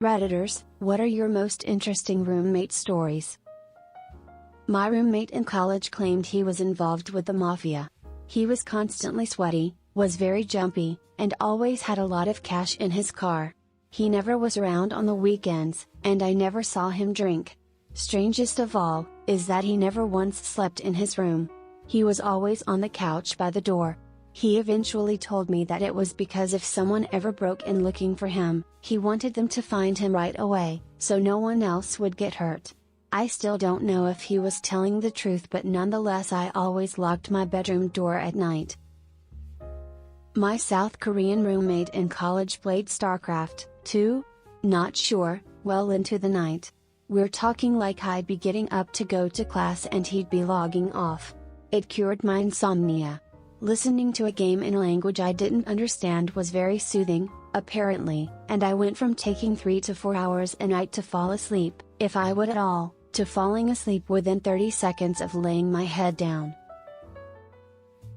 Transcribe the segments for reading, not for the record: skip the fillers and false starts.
Redditors, what are your most interesting roommate stories? My roommate in college claimed he was involved with the mafia. He was constantly sweaty, was very jumpy, and always had a lot of cash in his car. He never was around on the weekends, and I never saw him drink. Strangest of all, is that he never once slept in his room. He was always on the couch by the door. He eventually told me that it was because if someone ever broke in looking for him, he wanted them to find him right away, so no one else would get hurt. I still don't know if he was telling the truth, but nonetheless I always locked my bedroom door at night. My South Korean roommate in college played StarCraft, 2? Not sure, well into the night. We're talking like I'd be getting up to go to class and he'd be logging off. It cured my insomnia. Listening to a game in a language I didn't understand was very soothing, apparently, and I went from taking 3 to 4 hours a night to fall asleep, if I would at all, to falling asleep within 30 seconds of laying my head down.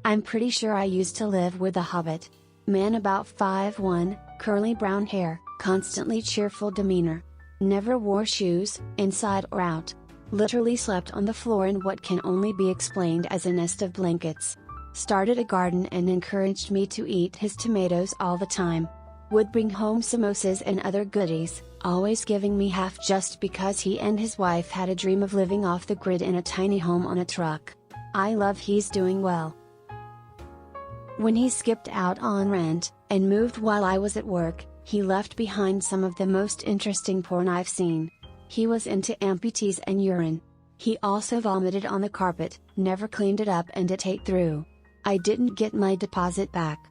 I'm pretty sure I used to live with a hobbit. Man about 5'1", curly brown hair, constantly cheerful demeanor. Never wore shoes, inside or out. Literally slept on the floor in what can only be explained as a nest of blankets. Started a garden and encouraged me to eat his tomatoes all the time. Would bring home samosas and other goodies, always giving me half just because he and his wife had a dream of living off the grid in a tiny home on a truck. I love he's doing well. When he skipped out on rent, and moved while I was at work, he left behind some of the most interesting porn I've seen. He was into amputees and urine. He also vomited on the carpet, never cleaned it up, and it ate through. I didn't get my deposit back.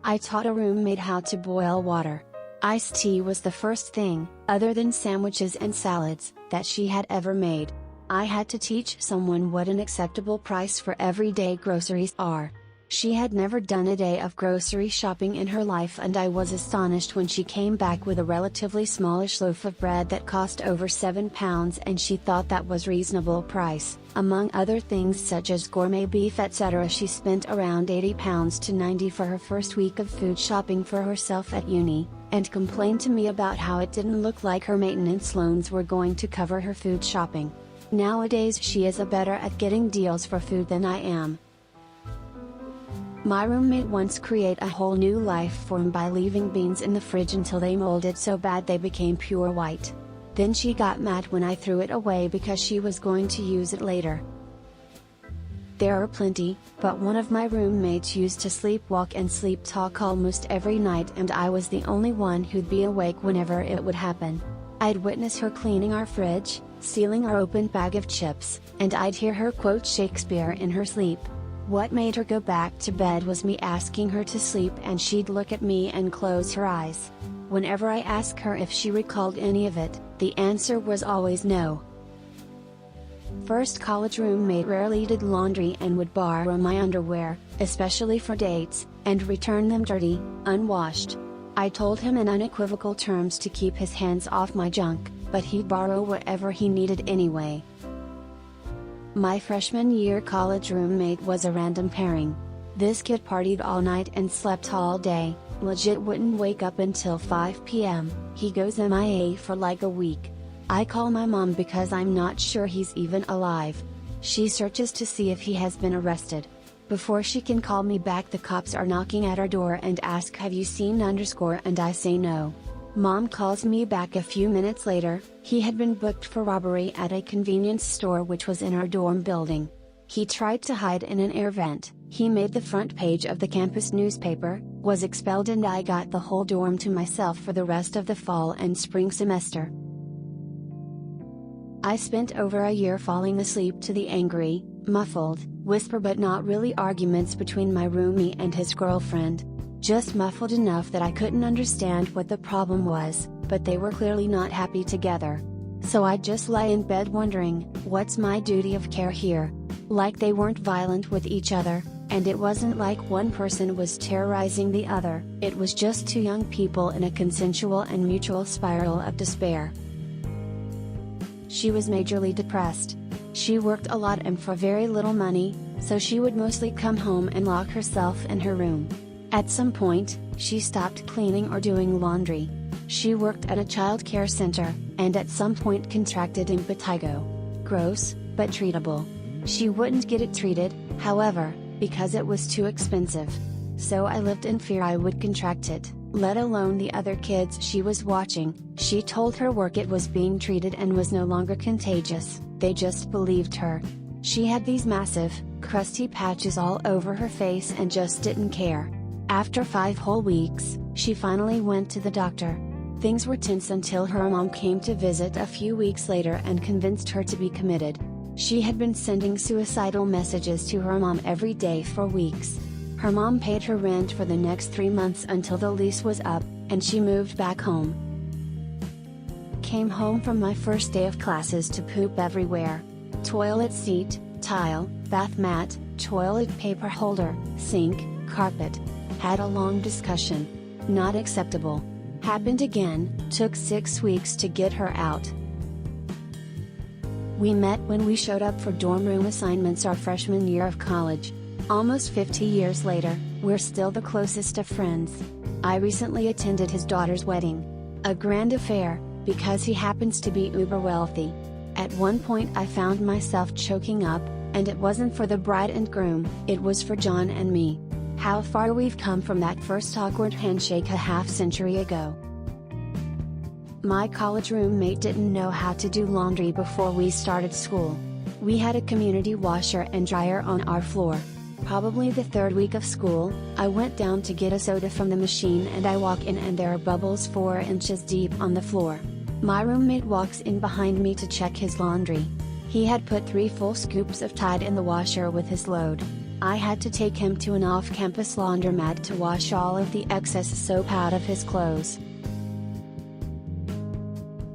I taught a roommate how to boil water. Iced tea was the first thing, other than sandwiches and salads, that she had ever made. I had to teach someone what an acceptable price for everyday groceries are. She had never done a day of grocery shopping in her life, and I was astonished when she came back with a relatively smallish loaf of bread that cost over £7, and she thought that was reasonable price. Among other things such as gourmet beef etc., she spent around £80 to £90 for her first week of food shopping for herself at uni, and complained to me about how it didn't look like her maintenance loans were going to cover her food shopping. Nowadays she is better at getting deals for food than I am. My roommate once created a whole new life form by leaving beans in the fridge until they molded so bad they became pure white. Then she got mad when I threw it away because she was going to use it later. There are plenty, but one of my roommates used to sleepwalk and sleep talk almost every night, and I was the only one who'd be awake whenever it would happen. I'd witness her cleaning our fridge, sealing our open bag of chips, and I'd hear her quote Shakespeare in her sleep. What made her go back to bed was me asking her to sleep, and she'd look at me and close her eyes. Whenever I asked her if she recalled any of it, the answer was always no. First college roommate rarely did laundry and would borrow my underwear, especially for dates, and return them dirty, unwashed. I told him in unequivocal terms to keep his hands off my junk, but he'd borrow whatever he needed anyway. My freshman year college roommate was a random pairing. This kid partied all night and slept all day, legit wouldn't wake up until 5 p.m, he goes MIA for like a week. I call my mom because I'm not sure he's even alive. She searches to see if he has been arrested. Before she can call me back, the cops are knocking at our door and ask, "Have you seen _ and I say no. Mom calls me back a few minutes later. He had been booked for robbery at a convenience store which was in our dorm building. He tried to hide in an air vent, he made the front page of the campus newspaper, was expelled, and I got the whole dorm to myself for the rest of the fall and spring semester. I spent over a year falling asleep to the angry, muffled, whisper but not really arguments between my roomie and his girlfriend. Just muffled enough that I couldn't understand what the problem was, but they were clearly not happy together. So I'd just lie in bed wondering, what's my duty of care here? Like they weren't violent with each other, and it wasn't like one person was terrorizing the other, it was just two young people in a consensual and mutual spiral of despair. She was majorly depressed. She worked a lot and for very little money, so she would mostly come home and lock herself in her room. At some point, she stopped cleaning or doing laundry. She worked at a child care center, and at some point contracted impetigo. Gross, but treatable. She wouldn't get it treated, however, because it was too expensive. So I lived in fear I would contract it, let alone the other kids she was watching. She told her work it was being treated and was no longer contagious. They just believed her. She had these massive, crusty patches all over her face and just didn't care. After 5 whole weeks, she finally went to the doctor. Things were tense until her mom came to visit a few weeks later and convinced her to be committed. She had been sending suicidal messages to her mom every day for weeks. Her mom paid her rent for the next 3 months until the lease was up, and she moved back home. Came home from my first day of classes to poop everywhere. Toilet seat, tile, bath mat, toilet paper holder, sink, carpet. Had a long discussion. Not acceptable. Happened again, took 6 weeks to get her out. We met when we showed up for dorm room assignments our freshman year of college. Almost 50 years later, we're still the closest of friends. I recently attended his daughter's wedding. A grand affair, because he happens to be uber wealthy. At one point I found myself choking up, and it wasn't for the bride and groom, it was for John and me. How far we've come from that first awkward handshake a half-century ago. My college roommate didn't know how to do laundry before we started school. We had a community washer and dryer on our floor. Probably the 3rd week of school, I went down to get a soda from the machine and I walk in and there are bubbles 4 inches deep on the floor. My roommate walks in behind me to check his laundry. He had put 3 full scoops of Tide in the washer with his load. I had to take him to an off-campus laundromat to wash all of the excess soap out of his clothes.